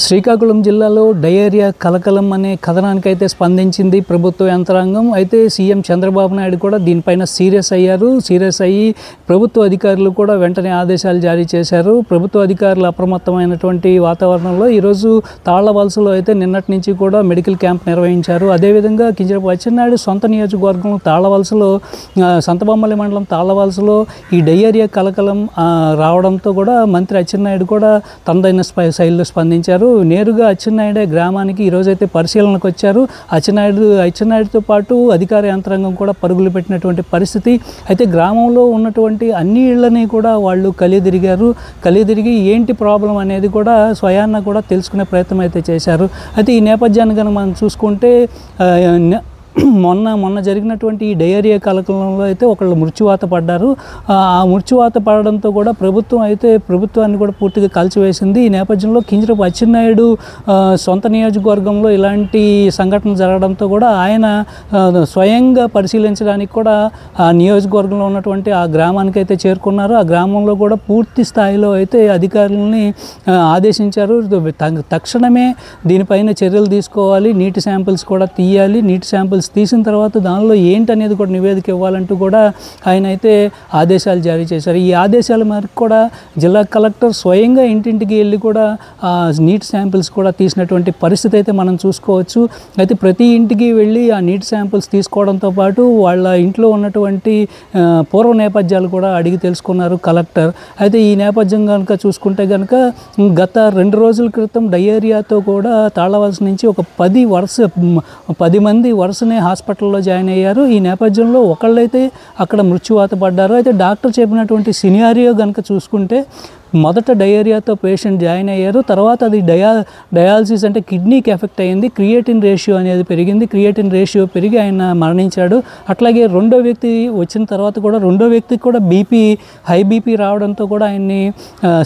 శ్రీకాకుళం జిల్లాలో డయేరియా కలకలం అనే కథనానికైతే స్పందించింది ప్రభుత్వ యంత్రాంగం. అయితే సీఎం చంద్రబాబు నాయుడు కూడా దీనిపైన సీరియస్ అయ్యి ప్రభుత్వ అధికారులు కూడా వెంటనే ఆదేశాలు జారీ చేశారు. ప్రభుత్వ అధికారులు అప్రమత్తమైనటువంటి వాతావరణంలో ఈరోజు తాళ్లవలసలో అయితే నిన్నటి నుంచి కూడా మెడికల్ క్యాంప్ నిర్వహించారు. అదేవిధంగా కింజరాపు అచ్చెన్నాయుడు సొంత నియోజకవర్గం తాళ్లవలసలో, సంతబొమ్మలి మండలం తాళ్లవలసలో ఈ డయేరియా కలకలం రావడంతో కూడా మంత్రి అచ్చెన్నాయుడు కూడా తనదైన శైలిలో స్పందించారు. నేరుగా అచ్చెన్నాయుడే గ్రామానికి ఈరోజైతే పరిశీలనకు వచ్చారు. అచ్చెన్నాయుడుతో పాటు అధికార యంత్రాంగం కూడా పరుగులు పెట్టినటువంటి పరిస్థితి. అయితే గ్రామంలో ఉన్నటువంటి అన్ని ఇళ్లని కూడా వాళ్ళు కలిదిరిగి ఏంటి ప్రాబ్లం అనేది కూడా స్వయాన్న కూడా తెలుసుకునే ప్రయత్నం అయితే చేశారు. అయితే ఈ నేపథ్యాన్ని కనుక మనం చూసుకుంటే మొన్న జరిగినటువంటి ఈ డయేరియా కలకలంలో అయితే ఒకళ్ళు మృత్యువాత పడ్డారు. ఆ మృత్యువాత పడడంతో కూడా ప్రభుత్వాన్ని కూడా పూర్తిగా కలిసివేసింది. ఈ నేపథ్యంలో కింజరాపు అచ్చెన్నాయుడు సొంత నియోజకవర్గంలో ఇలాంటి సంఘటన జరగడంతో కూడా ఆయన స్వయంగా పరిశీలించడానికి కూడా ఆ నియోజకవర్గంలో ఉన్నటువంటి ఆ గ్రామానికి అయితే చేరుకున్నారు. ఆ గ్రామంలో కూడా పూర్తి స్థాయిలో అయితే అధికారులని ఆదేశించారు. తక్షణమే దీనిపైన చర్యలు తీసుకోవాలి, నీటి శాంపిల్స్ కూడా తీయాలి, నీటి శాంపిల్స్ తీసిన తర్వాత దానిలో ఏంటనేది కూడా నివేదిక ఇవ్వాలంటూ కూడా ఆయన అయితే ఆదేశాలు జారీ చేశారు. ఈ ఆదేశాల మేరకు కూడా జిల్లా కలెక్టర్ స్వయంగా ఇంటింటికి వెళ్ళి కూడా నీటి శాంపిల్స్ కూడా తీసినటువంటి పరిస్థితి అయితే మనం చూసుకోవచ్చు. అయితే ప్రతి ఇంటికి వెళ్ళి ఆ నీటి శాంపిల్స్ తీసుకోవడంతో పాటు వాళ్ళ ఇంట్లో ఉన్నటువంటి పూర్వ నేపథ్యాలు కూడా అడిగి తెలుసుకున్నారు కలెక్టర్. అయితే ఈ నేపథ్యం కనుక చూసుకుంటే కనుక గత 2 రోజుల క్రితం డయేరియాతో కూడా తాళ్లవలస నుంచి ఒక 10 మంది వరుసనే హాస్పిటల్లో జాయిన్ అయ్యారు. ఈ నేపథ్యంలో ఒకళ్ళైతే అక్కడ మృత్యువాత పడ్డారు. అయితే డాక్టర్ చెప్పినటువంటి సినారియో కనుక చూసుకుంటే మొదట డయేరియాతో పేషెంట్ జాయిన్ అయ్యారు. తర్వాత అది డయాలసిస్ అంటే కిడ్నీకి ఎఫెక్ట్ అయ్యింది. క్రియేటిన్ రేషియో అనేది పెరిగింది. క్రియేటిన్ రేషియో పెరిగి ఆయన మరణించాడు. అట్లాగే రెండో వ్యక్తి వచ్చిన తర్వాత కూడా రెండో వ్యక్తికి కూడా హై బీపీ రావడంతో కూడా ఆయన్ని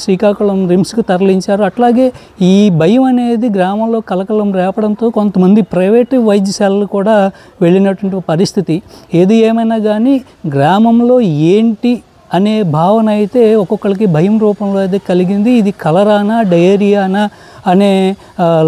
శ్రీకాకుళం రిమ్స్కి తరలించారు. అట్లాగే ఈ భయం అనేది గ్రామంలో కలకలం రేపడంతో కొంతమంది ప్రైవేటు వైద్యశాలలు కూడా వెళ్ళినటువంటి పరిస్థితి. ఏది ఏమైనా కానీ గ్రామంలో ఏంటి అనే భావన అయితే ఒక్కొక్కరికి భయం రూపంలో అయితే కలిగింది. ఇది కలరానా డయేరియానా అనే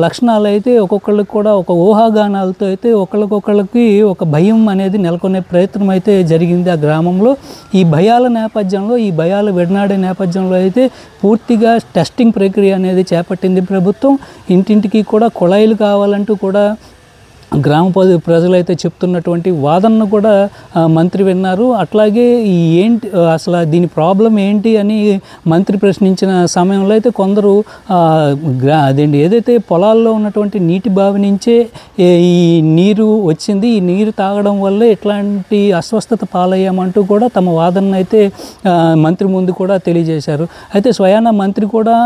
లక్షణాలు అయితే ఒక్కొక్కళ్ళకి కూడా ఒక ఊహాగానాలతో అయితే ఒకళ్ళకి ఒక భయం అనేది నెలకొనే ప్రయత్నం అయితే జరిగింది ఆ గ్రామంలో. ఈ భయాల నేపథ్యంలో, ఈ భయాలు విడనాడే నేపథ్యంలో అయితే పూర్తిగా టెస్టింగ్ ప్రక్రియ అనేది చేపట్టింది ప్రభుత్వం. ఇంటింటికి కూడా కుళాయిలు కావాలంటూ కూడా గ్రామ ప్రజలైతే చెప్తున్నటువంటి వాదనను కూడా మంత్రి విన్నారు. అట్లాగే ఏంటి అసలు దీని ప్రాబ్లం ఏంటి అని మంత్రి ప్రశ్నించిన సమయంలో అయితే కొందరు ఏదైతే పొలాల్లో ఉన్నటువంటి నీటి బావి నుంచే ఈ నీరు వచ్చింది, ఈ నీరు తాగడం వల్ల ఎట్లాంటి అస్వస్థత పాలయ్యామంటూ కూడా తమ వాదనను అయితే మంత్రి ముందు కూడా తెలియజేశారు. అయితే స్వయాన మంత్రి కూడా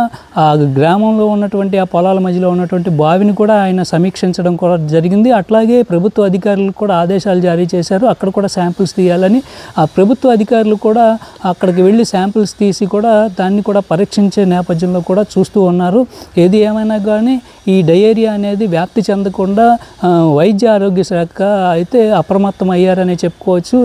ఆ గ్రామంలో ఉన్నటువంటి ఆ పొలాల మధ్యలో ఉన్నటువంటి బావిని కూడా ఆయన సమీక్షించడం కూడా జరిగింది. అట్లాగే ప్రభుత్వ అధికారులకు కూడా ఆదేశాలు జారీ చేశారు. అక్కడ కూడా శాంపిల్స్ తీయాలని. ఆ ప్రభుత్వ అధికారులు కూడా అక్కడికి వెళ్ళి శాంపిల్స్ తీసి కూడా దాన్ని కూడా పరీక్షించే నేపథ్యంలో కూడా చూస్తూ ఉన్నారు. ఏది ఏమైనా కానీ ఈ డయేరియా అనేది వ్యాప్తి చెందకుండా వైద్య ఆరోగ్య శాఖ అయితే అప్రమత్తం అయ్యారని చెప్పుకోవచ్చు.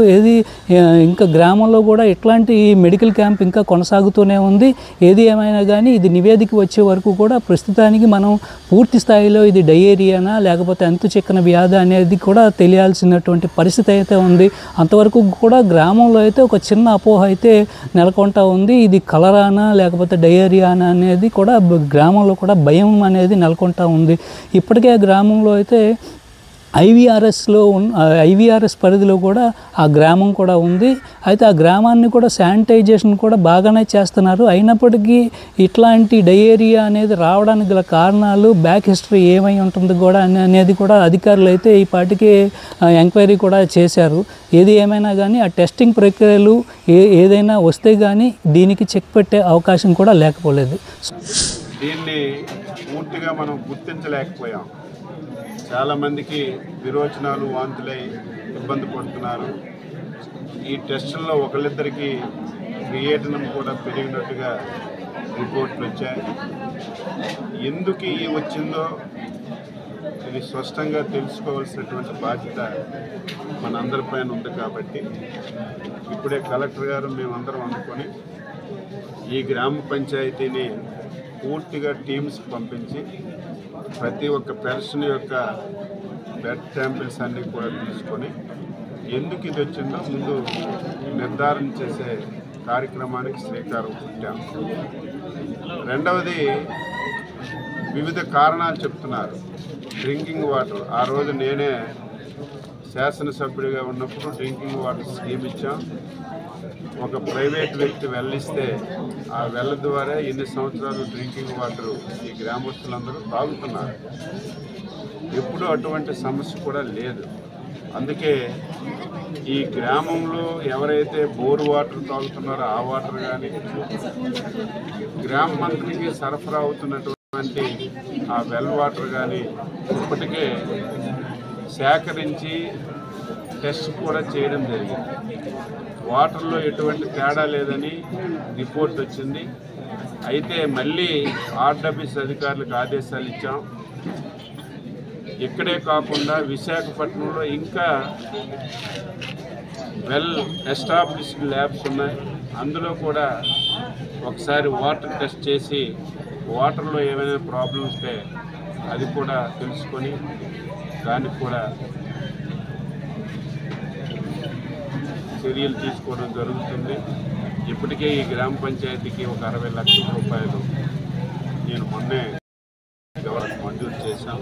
ఇంకా గ్రామంలో కూడా ఇట్లాంటి మెడికల్ క్యాంప్ ఇంకా కొనసాగుతూనే ఉంది. ఏది ఏమైనా కానీ ఇది నివేదిక వచ్చే వరకు కూడా ప్రస్తుతానికి మనం పూర్తి స్థాయిలో ఇది డయేరియానా లేకపోతే అంతుచిక్కన వ్యాధి అనేది కూడా తెలియాల్సినటువంటి పరిస్థితి అయితే ఉంది. అంతవరకు కూడా గ్రామంలో అయితే ఒక చిన్న అపోహ అయితే నెలకొంటా ఉంది. ఇది కలరానా లేకపోతే డయేరియానా అనేది కూడా గ్రామంలో కూడా భయం అనేది నెలకొంటా ఉంది. ఇప్పటికే గ్రామంలో అయితే ఐవీఆర్ఎస్ పరిధిలో కూడా ఆ గ్రామం కూడా ఉంది. అయితే ఆ గ్రామాన్ని కూడా శానిటైజేషన్ కూడా బాగానే చేస్తున్నారు. అయినప్పటికీ ఇట్లాంటి డయేరియా అనేది రావడానికి గల కారణాలు, బ్యాక్ హిస్టరీ ఏమై ఉంటుంది కూడా అనేది కూడా అధికారులు అయితే ఈ పాటికి ఎంక్వైరీ కూడా చేశారు. ఏది ఏమైనా కానీ ఆ టెస్టింగ్ ప్రక్రియలు ఏదైనా వస్తే కానీ దీనికి చెక్ పెట్టే అవకాశం కూడా లేకపోలేదు. దీన్ని పూర్తిగా మనం గుర్తించలేకపోయాం. చాలామందికి విరోచనాలు, వాంతులై ఇబ్బంది పడుతున్నారు. ఈ టెస్టుల్లో ఒకళ్ళిద్దరికి క్రియేటినం కూడా పెరిగినట్టుగా రిపోర్ట్లు వచ్చాయి. ఎందుకు ఈ వచ్చిందో ఇది స్పష్టంగా తెలుసుకోవాల్సినటువంటి బాధ్యత మనందరిపైన ఉంది. కాబట్టి ఇప్పుడే కలెక్టర్ గారు మేమందరం అనుకొని ఈ గ్రామ పంచాయతీని పూర్తిగా టీమ్స్ పంపించి ప్రతి ఒక్క పర్సన్ యొక్క బ్లడ్ శాంపిల్స్ అన్నీ కూడా తీసుకొని ఎందుకు ఇది వచ్చిందో ముందు నిర్ధారణ చేసే కార్యక్రమానికి శ్రీకారం చుట్టాము. రెండవది, వివిధ కారణాలు చెప్తున్నారు. డ్రింకింగ్ వాటర్, ఆ రోజు నేనే శాసనసభ్యుడిగా ఉన్నప్పుడు డ్రింకింగ్ వాటర్ స్కీమ్ ఇచ్చాం. ఒక ప్రైవేట్ వ్యక్తి వెళ్ళిస్తే ఆ వెళ్ళ ద్వారా ఎన్ని సంవత్సరాలు డ్రింకింగ్ వాటర్ ఈ గ్రామస్తులందరూ తాగుతున్నారు. ఎప్పుడూ అటువంటి సమస్య కూడా లేదు. అందుకే ఈ గ్రామంలో ఎవరైతే బోర్ వాటర్ తాగుతున్నారో ఆ వాటర్ కానీ, గ్రామమంతటికి సరఫరా అవుతున్నటువంటి ఆ వెల్ వాటర్ కానీ ఇప్పటికే సేకరించి టెస్ట్ కూడా చేయడం జరిగింది. వాటర్లో ఎటువంటి తేడా లేదని రిపోర్ట్ వచ్చింది. అయితే మళ్ళీ ఆర్డబ్ల్యూఎస్ అధికారులకు ఆదేశాలు ఇచ్చాం. ఇక్కడే కాకుండా విశాఖపట్నంలో ఇంకా వెల్ ఎస్టాబ్లిష్డ్ ల్యాబ్స్ ఉన్నాయి. అందులో కూడా ఒకసారి వాటర్ టెస్ట్ చేసి వాటర్లో ఏమైనా ప్రాబ్లం ఉంటే అది కూడా తెలుసుకొని దానికి కూడా చర్యలు తీసుకోవడం జరుగుతుంది. ఇప్పటికే ఈ గ్రామ పంచాయతీకి ఒక 60 లక్షల రూపాయలు నేను మొన్నే గవర్నమెంట్ మంజూరు చేశాం.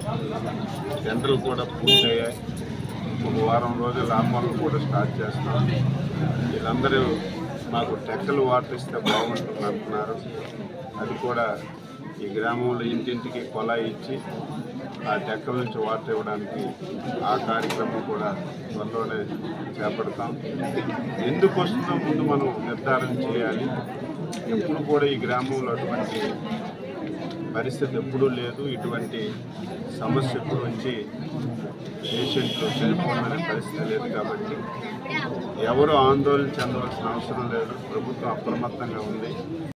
టెండర్లు కూడా పూర్తయ్యాయి. ఒక వారం రోజులు ఆ పనులు కూడా స్టార్ట్ చేస్తాం. వీళ్ళందరూ మాకు టెక్కలు వాటర్ ఇస్తే బాగుంటుంది అంటున్నారు. అది కూడా ఈ గ్రామంలో ఇంటింటికి కొలాయి ఇచ్చి ఆ టెక్కల నుంచి వాటర్ ఇవ్వడానికి ఆ కార్యక్రమం కూడా త్వరలోనే చేపడతాం. ఎందుకు వస్తుందో ముందు మనం నిర్ధారణ చేయాలి. ఎప్పుడు కూడా ఈ గ్రామంలో అటువంటి పరిస్థితి ఎప్పుడూ లేదు. ఇటువంటి సమస్య ఎప్పుడు వచ్చి పేషెంట్లు చనిపోవాలనే పరిస్థితి లేదు. కాబట్టి ఎవరు ఆందోళన చెందవలసిన అవసరం లేదు. ప్రభుత్వం అప్రమత్తంగా ఉంది.